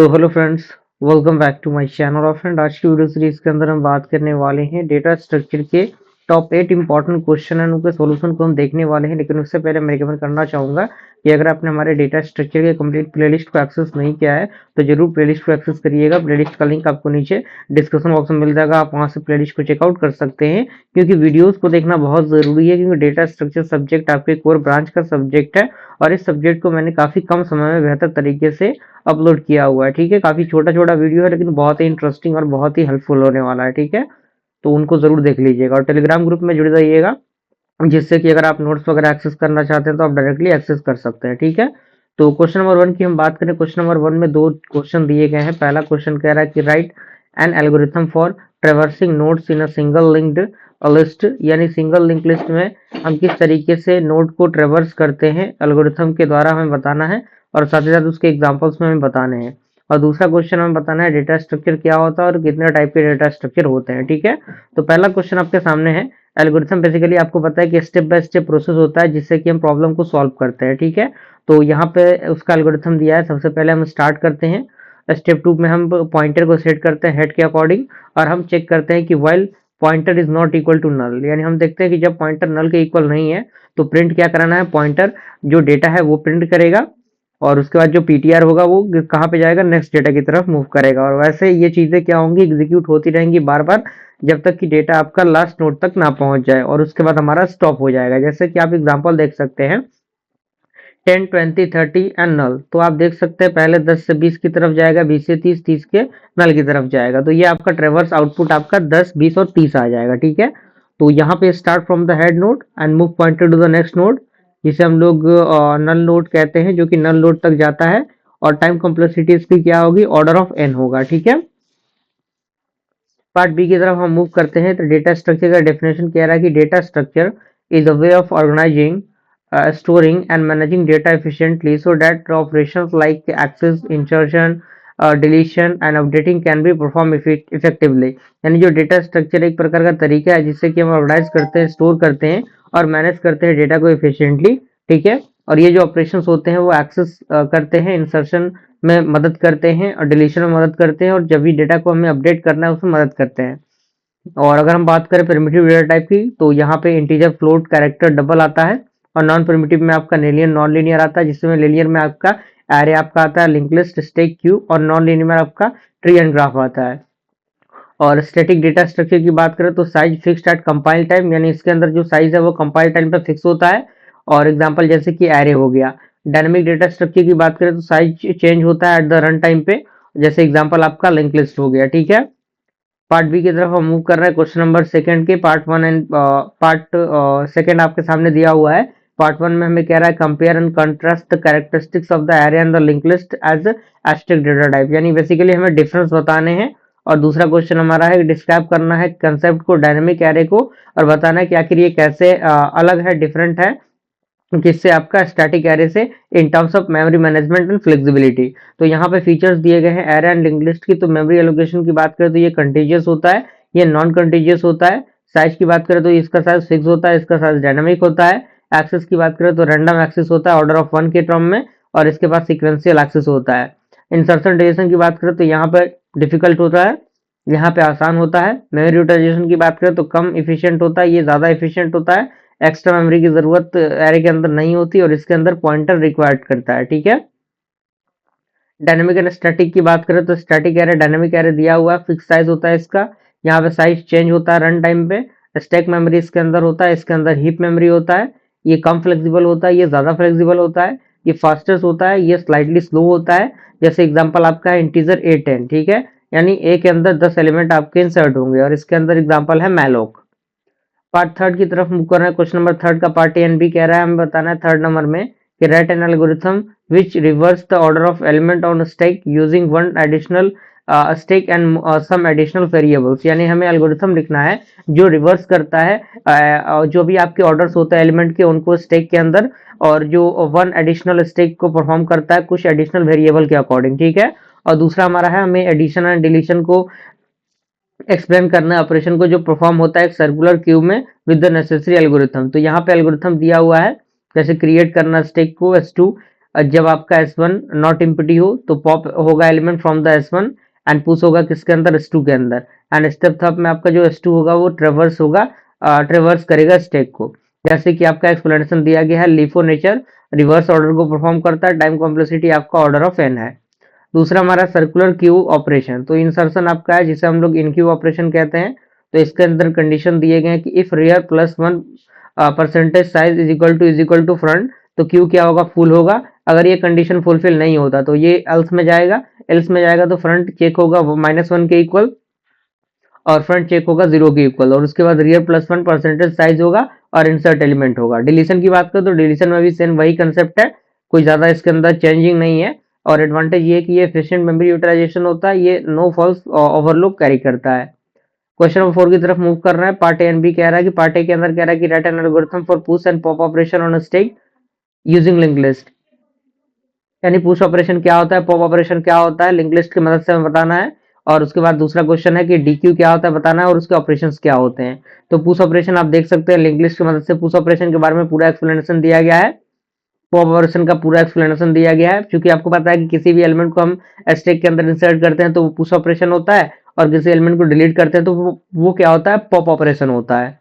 तो hello friends, welcome back to my channel. और friend, आज की वीडियो सीरीज के अंदर हम बात करने वाले हैं डेटा स्ट्रक्चर के टॉप 8 इंपॉर्टेंट क्वेश्चन एंड उनके सॉल्यूशन को हम देखने वाले हैं। लेकिन उससे पहले मैं रिकमेंड करना चाहूंगा कि अगर आपने हमारे डेटा स्ट्रक्चर के कंप्लीट प्लेलिस्ट को एक्सेस नहीं किया है तो जरूर प्लेलिस्ट को एक्सेस करिएगा। प्लेलिस्ट का लिंक आपको नीचे डिस्क्रिप्शन बॉक्स में मिल जाएगा, आप वहां से प्लेलिस्ट को चेकआउट कर सकते हैं। क्योंकि वीडियोज को देखना बहुत जरूरी है, क्योंकि डेटा स्ट्रक्चर सब्जेक्ट आपके कोर ब्रांच का सब्जेक्ट है और इस सब्जेक्ट को मैंने काफी कम समय में बेहतर तरीके से अपलोड किया हुआ है। ठीक है, काफी छोटा छोटा वीडियो है लेकिन बहुत ही इंटरेस्टिंग और बहुत ही हेल्पफुल होने वाला है। ठीक है, तो उनको जरूर देख लीजिएगा और टेलीग्राम ग्रुप में जुड़ जाइएगा, जिससे कि अगर आप नोट्स वगैरह एक्सेस करना चाहते हैं तो आप डायरेक्टली एक्सेस कर सकते हैं। ठीक है, तो क्वेश्चन नंबर 1 की हम बात करें। क्वेश्चन नंबर 1 में दो क्वेश्चन दिए गए हैं। पहला क्वेश्चन कह रहा है कि write an algorithm for traversing nodes in a single linked list, यानी सिंगल लिंक लिस्ट में हम किस तरीके से नोड को ट्रेवर्स करते हैं एल्गोरिथम के द्वारा हमें बताना है, और साथ ही साथ उसके एग्जांपल्स में हमें बताने हैं। और दूसरा क्वेश्चन हमें बताना है डेटा स्ट्रक्चर क्या होता है और कितने टाइप के डेटा स्ट्रक्चर होते हैं। ठीक है, तो पहला क्वेश्चन आपके सामने है। एल्गोरिथम बेसिकली आपको पता है कि स्टेप बाय स्टेप प्रोसेस होता है जिससे कि हम प्रॉब्लम को सॉल्व करते हैं। ठीक है, तो यहाँ पे उसका एल्गोरिथम दिया है। सबसे पहले हम स्टार्ट करते हैं। स्टेप 2 में हम पॉइंटर को सेट करते हैं हेड के अकॉर्डिंग, और हम चेक करते हैं कि while pointer is not equal to null, यानी हम देखते हैं कि जब पॉइंटर नल के इक्वल नहीं है तो प्रिंट क्या कराना है, पॉइंटर जो डेटा है वो प्रिंट करेगा, और उसके बाद जो पीटीआर होगा वो कहाँ पे जाएगा, नेक्स्ट डेटा की तरफ मूव करेगा। और वैसे ये चीजें क्या होंगी, एग्जीक्यूट होती रहेंगी बार बार जब तक कि डेटा आपका लास्ट नोड तक ना पहुंच जाए, और उसके बाद हमारा स्टॉप हो जाएगा। जैसे कि आप एग्जांपल देख सकते हैं 10, 20, 30 एंड नल। तो आप देख सकते हैं पहले 10 से 20 की तरफ जाएगा, 20 से 30, 30 के नल की तरफ जाएगा। तो ये आपका ट्रेवर्स आउटपुट आपका 10, 20 और 30 आ जाएगा। ठीक है, तो यहाँ पे start from the head node and move pointer to the next node, जिसे हम लोग नल नोड कहते हैं, जो कि नल नोड तक जाता है। और टाइम कॉम्प्लेक्सिटी इसकी क्या होगी, ऑर्डर ऑफ एन होगा। ठीक है, पार्ट बी की तरफ हम मूव करते हैं। तो डेटा स्ट्रक्चर का डेफिनेशन कह रहा है कि data structure is a way of organising, storing and managing data efficiently so that operations like access, insertion, deletion and updating can be performed effectively। यानी जो डेटा स्ट्रक्चर एक प्रकार का तरीका है जिससे कि हम ऑर्गेनाइज करते हैं, स्टोर करते हैं और मैनेज करते हैं डेटा को एफिशिएंटली। ठीक है, और ये जो ऑपरेशंस होते हैं वो एक्सेस करते हैं, इंसर्शन में मदद करते हैं और डिलीशन में मदद करते हैं, और जब भी डेटा को हमें अपडेट करना है उसमें मदद करते हैं। और अगर हम बात करें प्रिमिटिव डेटा टाइप की, तो यहाँ पे इंटीजर, फ्लोट, कैरेक्टर, डबल आता है। और नॉन प्रिमिटिव में आपका लीनियर, नॉन लीनियर आता है, जिसमें लीनियर में आपका एरे आपका आता है, लिंक लिस्ट, स्टैक, क्यू, और नॉन लीनियर में आपका ट्री एंड ग्राफ आता है। और स्टैटिक डेटा स्ट्रक्चर की बात करें तो size fixed at compile time, यानी इसके अंदर जो साइज है वो कंपाइल टाइम पे फिक्स होता है। और एग्जांपल जैसे कि एरे हो गया। डायनेमिक डेटा स्ट्रक्चर की बात करें तो साइज चेंज होता है एट द रन टाइम पे, जैसे एग्जांपल आपका लिंक लिस्ट हो गया। ठीक है, पार्ट बी की तरफ हम मूव कर रहे हैं। क्वेश्चन नंबर सेकंड के पार्ट 1 एंड पार्ट सेकंड आपके सामने दिया हुआ है। पार्ट 1 में हमें कह रहा है compare and contrast the characteristics of the array and the link list as abstract data type, यानी बेसिकली हमें डिफरेंस बताने हैं। और दूसरा क्वेश्चन हमारा है डिस्क्राइब करना है कंसेप्ट को, डायनेमिक एरे को, और बताना है कि आखिर ये कैसे अलग है, डिफरेंट है किससे, आपका स्टैटिक एरे से, in terms of memory management and flexibility. तो यहाँ पे फीचर्स दिए गए हैं एरे एंड लिंक लिस्ट की। तो मेमोरी एलोकेशन की बात करें तो ये कंटीजियस होता है, ये नॉन कंटीजियस होता है। साइज की बात करें तो इसका साइज फिक्स होता है, इसका साइज डायनामिक होता है। एक्सेस की बात करें तो रैंडम एक्सेस होता है ऑर्डर ऑफ 1 के टर्म में, और इसके पास सिक्वेंशियल एक्सेस होता है। इंसर्शन डिलीशन की बात करें तो यहाँ पे डिफिकल्ट होता है, यहाँ पे आसान होता है। मेमोरी यूटिलाइजेशन की बात करें तो कम इफिशियंट होता है, ये ज्यादा इफिशियंट होता है। एक्स्ट्रा मेमोरी की जरूरत एरे के अंदर नहीं होती, और इसके अंदर पॉइंटर रिक्वायर्ड करता है। ठीक है, डायनेमिक एंड स्टैटिक की बात करें तो स्टैटिक एरे, डायनेमिक एरे दिया हुआ है, फिक्स साइज होता है इसका, यहाँ पे साइज चेंज होता है रन टाइम पे। स्टैक मेमोरी इसके अंदर होता है, इसके अंदर हीप मेमोरी होता है। ये कम फ्लेक्सिबल होता है, ये ज्यादा फ्लेक्सिबल होता है। ये फास्टेस्ट होता है, ये स्लाइटली स्लो होता है। जैसे एग्जाम्पल आपका है इंटीजर A10। ठीक है, यानी ए के अंदर 10 एलिमेंट आपके इंसर्ट होंगे, और इसके अंदर एग्जाम्पल है मैलोक। पार्ट थर्ड की तरफ मूव कर रहे हैं। क्वेश्चन नंबर थर्ड का पार्ट ए एंड बी कह रहा है, हमें बताना है थर्ड नंबर में कि write an algorithm which reverse the order of element on stack using one additional stack and some additional variables, यानी हमें एल्गोरिथम लिखना है जो रिवर्स करता है जो भी आपके ऑर्डर्स होते हैं एलिमेंट के, उनको स्टैक के अंदर, और जो वन एडिशनल स्टैक को परफॉर्म करता है कुछ एडिशनल वेरिएबल के अकॉर्डिंग। ठीक है, और दूसरा हमारा है हमें एडिशन एंड डिलीशन को एक्सप्लेन करना है, ऑपरेशन को जो परफॉर्म होता है एक सर्कुलर क्यूब में विद द नेसेसरी एल्गोरिथम। तो यहाँ पे एल्गोरिथम दिया हुआ है कैसे क्रिएट करना स्टैक को S2, जब आपका S1 नॉट एम्प्टी हो तो पॉप होगा element from the S1 and push होगा किसके अंदर, S2 के अंदर। एंड स्टेप थर्ड में आपका जो S2 होगा वो ट्रेवर्स होगा, ट्रेवर्स करेगा स्टैक को। जैसे कि आपका एक्सप्लेनेशन दिया गया है, लीफो नेचर रिवर्स ऑर्डर को परफॉर्म करता है, टाइम कॉम्प्लेक्सिटी आपका ऑर्डर ऑफ n है। दूसरा हमारा सर्कुलर क्यू ऑपरेशन, तो इंसर्शन आपका है जिसे हम लोग इन क्यू ऑपरेशन कहते हैं। तो इसके अंदर कंडीशन दिए गए हैं कि if rear plus 1% size is equal to front, तो क्यू क्या होगा, फुल होगा। अगर ये कंडीशन फुलफिल नहीं होता तो ये एल्स में जाएगा, एल्स में जाएगा तो फ्रंट चेक होगा -1 के इक्वल और फ्रंट चेक होगा 0 के इक्वल, और उसके बाद रियर +1% साइज होगा और इंसर्ट एलिमेंट होगा। डिलीशन की बात करें तो डिलीशन में भी सेम वही कंसेप्ट है, कोई ज्यादा इसके अंदर चेंजिंग नहीं है। और एडवांटेज ये है कि ये एफिशिएंट मेमोरी यूटिलाइजेशन होता है, ये नो फॉल्स ओवरलोड कैरी करता है। क्वेश्चन नंबर 4 की तरफ मूव कर रहा है। पार्ट ए एंड बी कह रहा है कि पार्ट ए के अंदर कह रहा है कि write an algorithm for push and pop operation on a stack using link list. यानी पुश ऑपरेशन क्या होता है, पॉप ऑपरेशन क्या होता है, लिंक लिस्ट की मदद से हमें बताना है। और उसके बाद दूसरा क्वेश्चन है कि डीक्यू क्या होता है बताना है और उसके ऑपरेशंस क्या होते हैं। तो पुश ऑपरेशन आप देख सकते हैं, लिंक लिस्ट की मदद से पुश ऑपरेशन के बारे में पूरा एक्सप्लेनेशन दिया गया है, पॉप ऑपरेशन का पूरा एक्सप्लेनेशन दिया गया है। क्योंकि आपको पता है कि किसी भी एलिमेंट को हम स्टैक के अंदर इंसर्ट करते हैं तो वो पुश ऑपरेशन होता है, और किसी एलिमेंट को डिलीट करते हैं तो वो क्या होता है, पॉप ऑपरेशन होता है।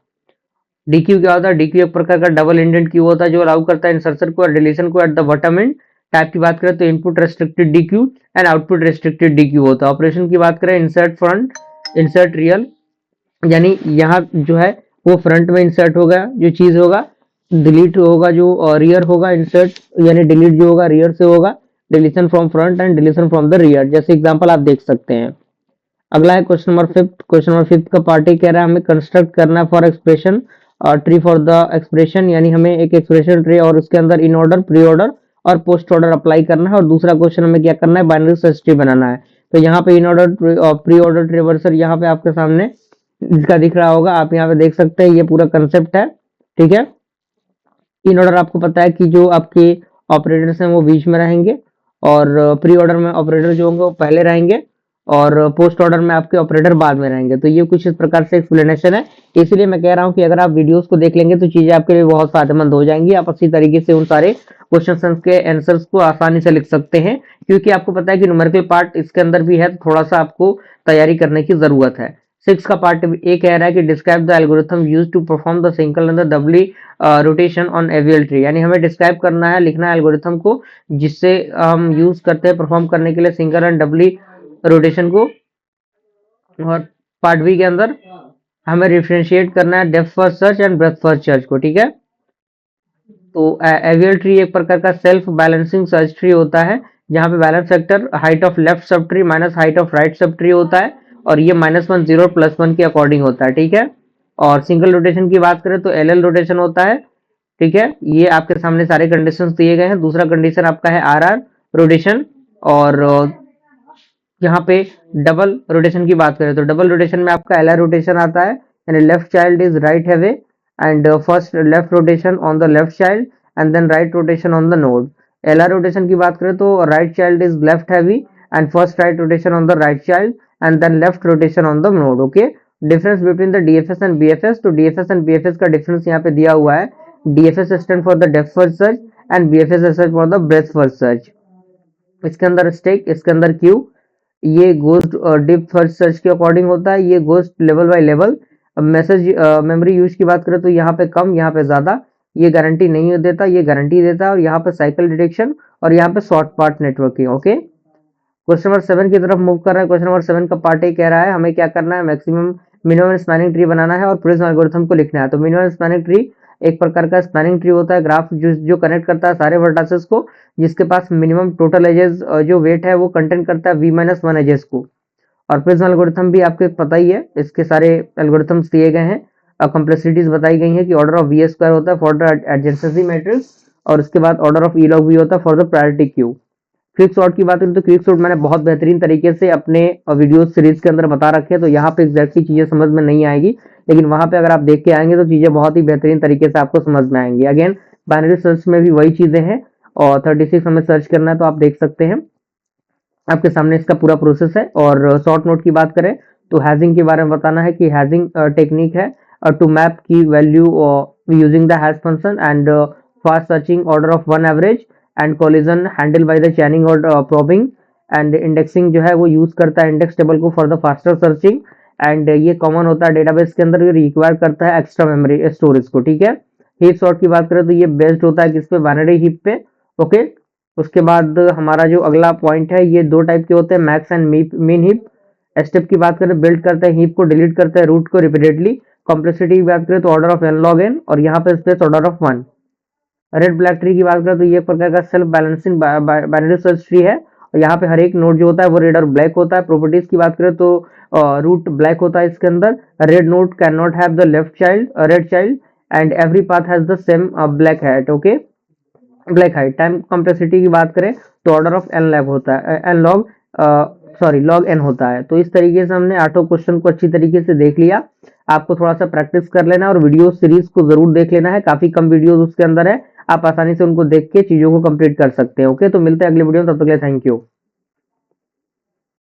डीक्यू क्या होता है, डीक्यू एक प्रकार का डबल इंडेंट क्यू होता है जो अलाउ करता है इंसर्शन को और डिलीशन को at the bottom end. Type की बात करें तो input restricted deque and output restricted deque होता है। ऑपरेशन की बात करें, इंसर्ट फ्रंट, इंसर्ट रियल, यानी यहाँ जो है वो फ्रंट में इंसर्ट होगा जो चीज होगा, डिलीट होगा जो रियर होगा, इंसर्ट यानी डिलीट जो होगा रियर से होगा, deletion from front end deletion from the rear, जैसे एग्जांपल आप देख सकते हैं। अगला है क्वेश्चन नंबर 5। क्वेश्चन नंबर 5 का पार्ट कह रहा है हमें कंस्ट्रक्ट करना फॉर एक्सप्रेशन और ट्री फॉर द एक्सप्रेशन, यानी हमें एक एक्सप्रेशन ट्री और उसके अंदर इन ऑर्डर, प्री ऑर्डर और पोस्ट ऑर्डर अप्लाई करना है। और दूसरा क्वेश्चन हमें क्या करना है, बाइनरी सर्च ट्री बनाना है। तो यहाँ पे इन ऑर्डर, प्री ऑर्डर ट्रेवर्सर यहाँ पे आपके सामने इसका दिख रहा होगा, आप यहाँ पे देख सकते हैं, ये पूरा कंसेप्ट है। ठीक है, इन ऑर्डर आपको पता है कि जो आपके ऑपरेटर्स हैं वो बीच में रहेंगे, और प्री ऑर्डर में ऑपरेटर जो होंगे वो पहले रहेंगे, और पोस्ट ऑर्डर में आपके ऑपरेटर बाद में रहेंगे। तो ये कुछ इस प्रकार से एक्सप्लेनेशन है। इसलिए मैं कह रहा हूँ कि अगर आप वीडियोस को देख लेंगे तो चीजें आपके लिए बहुत फायदेमंद हो जाएंगी, आप अच्छी तरीके से उन सारे क्वेश्चन के आंसर्स को आसानी से लिख सकते हैं। क्योंकि आपको पता है कि न्यूमेरिकल पार्ट इसके अंदर भी है, तो थोड़ा सा आपको तैयारी करने की जरूरत है। 6 का पार्ट ए कह रहा है कि describe the algorithm used to perform the single and the doubly rotation on AVL tree, यानी हमें डिस्क्राइब करना है, लिखना है एल्गोरिथम को जिससे हम यूज करते हैं परफॉर्म करने के लिए सिंगल एंड डबली रोटेशन को। और पार्ट बी के अंदर हमें डिफरेंशिएट करना है depth first search and breadth first search को। ठीक है, तो एवियल ट्री एक प्रकार का सेल्फ बैलेंसिंग सर्च ट्री होता है, जहां पे balance factor height of left sub tree minus height of right sub tree होता है, और ये -1 0 +1 के अकॉर्डिंग होता है। ठीक है, और सिंगल रोटेशन की बात करें तो एल रोटेशन होता है। ठीक है, ये आपके सामने सारे कंडीशंस दिए गए हैं। दूसरा कंडीशन आपका है आर रोटेशन, और यहाँ पे डबल रोटेशन की बात करें तो डबल रोटेशन में आपका एल रोटेशन आता है, यानी left child is right heavy and first left rotation on the left child and then right rotation on the node. L rotation की बात करें तो right child is left heavy and first right rotation on the right child and then left rotation on the node. Okay, difference between the DFS and BFS, तो DFS and BFS का difference यहाँ पे दिया हुआ है। DFS stand for the depth first search and BFS stand for the breath first search. इसके अंदर stake, इसके अंदर क्यू, ये गोस्ट डीप फर्स्ट सर्च के अकॉर्डिंग होता है, ये ghost level by level. Message memory use की बात करें तो यहाँ पे कम, यहाँ पे ज्यादा, ये गारंटी नहीं देता, ये गारंटी देता है। और यहाँ पे साइकिल डिटेक्शन, और यहाँ पे short part networking. Okay, question number 7 की तरफ मूव कर रहा है। क्वेश्चन नंबर 7 का पार्ट ए कह रहा है हमें क्या करना है, मैक्सिमम मिनिमम स्पैनिंग ट्री बनाना है और प्रिज्म एल्गोरिथम को लिखना है। तो मिनिमम स्पैनिंग ट्री एक प्रकार का स्पैनिंग ट्री होता है, ग्राफ जो कनेक्ट करता है सारे वर्टासेस को, जिसके पास मिनिमम टोटल एजेस जो वेट है वो कंटेंट करता है v-1 एजेस को। और प्रिज्म एल्गोरिथम भी आपके पता ही है, इसके सारे एल्गोरिथम्स दिए गए हैं, कॉम्प्लेक्सिटीज बताई गई हैं कि ऑर्डर ऑफ वी स्क्वायर होता है फॉर द एडजेंसी मैट्रिक्स, और उसके बाद order of E log V होता है for the priority queue. Quick sort की बात करें तो क्विक सॉर्ट मैंने बहुत बेहतरीन तरीके से अपने वीडियो सीरीज के अंदर बता रखे हैं, तो यहाँ पे एग्जैक्टली चीजें समझ में नहीं आएगी, लेकिन वहां पे अगर आप देख के आएंगे तो चीजें बहुत ही बेहतरीन तरीके से आपको समझ में आएंगी। अगेन बाइनरी सर्च में भी वही चीजें हैं, और 36 हमें सर्च करना है तो आप देख सकते हैं, आपके सामने इसका पूरा प्रोसेस है। और शॉर्ट नोट की बात करें तो हैजिंग के बारे में बताना है कि हैजिंग टेक्निक है टू मैप की value using the hash function and fast searching order of one average and collision handle by the चैनिंग और प्रोबिंग। एंड इंडेक्सिंग जो है वो यूज करता है इंडेक्स टेबल को for the faster searching. And ये कॉमन होता है डेटाबेस के अंदर, ये रिक्वायर करता है एक्स्ट्रा मेमोरी स्टोरेज को, ठीक है। हीप सॉर्ट की बात करें तो ये बेस्ड होता है किस पे, बाइनरी हीप पे, ओके। उसके बाद हमारा जो अगला पॉइंट है, ये दो टाइप के होते हैं, max and mean heap. Step की बात करें, बिल्ड करते हैं हीप को, डिलीट करते हैं रूट को रिपीटेडली। कॉम्प्लेक्सिटी की बात करें तो order of N log N, और यहाँ पे space order of 1। Red black tree की बात करें तो ये एक प्रकार का self balancing binary search tree है, और यहाँ पे हर एक नोड जो होता है वो रेड और ब्लैक होता है। प्रॉपर्टीज की बात करें तो रूट ब्लैक होता है इसके अंदर, red node can not have the left child red child, and every path has the same black hat, okay, black height. Time complexity की बात करें तो ऑर्डर ऑफ एन लैग होता है, N log sorry log N होता है। तो इस तरीके से हमने आठों क्वेश्चन को अच्छी तरीके से देख लिया। आपको थोड़ा सा प्रैक्टिस कर लेना है और वीडियो सीरीज को जरूर देख लेना है, काफी कम वीडियोस उसके अंदर है, आप आसानी से उनको देख के चीजों को कंप्लीट कर सकते हैं। ओके, तो मिलते हैं अगले वीडियो में, तब तक के लिए थैंक यू।